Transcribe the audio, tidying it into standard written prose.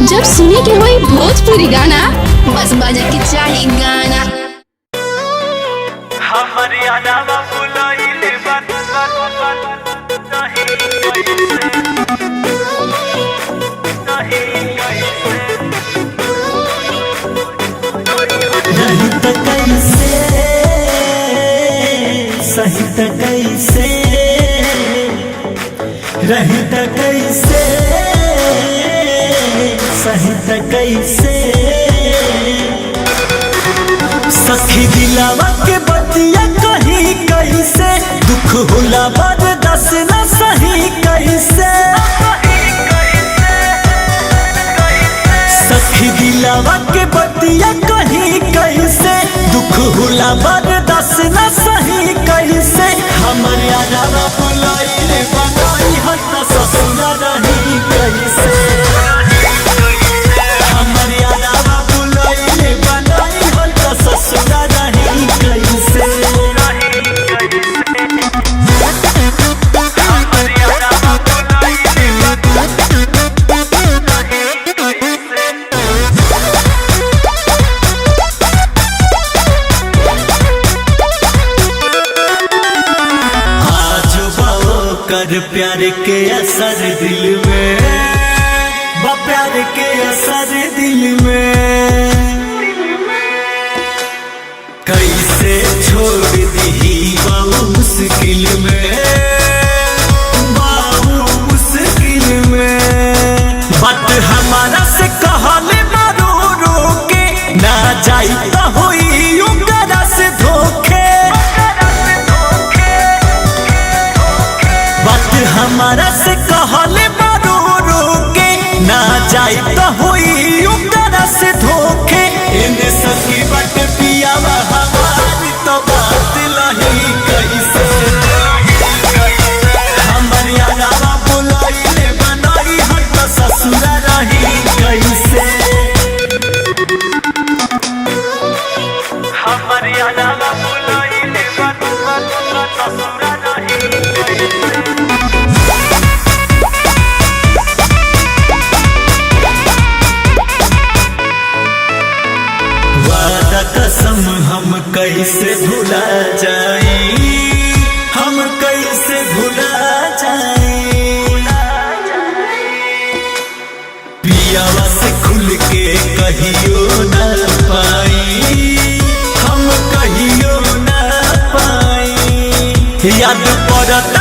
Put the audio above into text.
जब सुने के होई भोजपुरी गाना बस बजे के चाही गाना। सही त कैसे रही त कैसे सही त कैसे सखी दिलावा के बतिया कहीं कैसे दुख होला बर्दाश्त न सही कैसे सखी दिलावा के बतिया कहीं कैसे दुख होला बर्दाश्त न सही कैसे हमर यारा बुलाइले बनाई हत ससुरा रही कैसे हमर यारा बुलाइले बनाई हत ससुरा रही कैसे कर प्यार के असर दिल में प्यार के असर दिल में कैसे छोड़ दी बाबू मुश्किल में बाबू मुश्किल में बात हमारा से कहले मारो रोके ना जाई तो होई उनका से धोखे हमारा से कहले मारो रोके ना जाई तो होई उनका से धोखे इन्हें सखी बट पियावा हमारी तो बात लही कैसे हमर यारा बुलाइले बनाई हट ससुरा रही कैसे हमर यारा बुलाइले ससुरा रही कैसे कसम हम कैसे भुला जाए हम कैसे भुला जाए पियावा से खुल के कहियो न पाई हम कहियो न पाई याद पड़त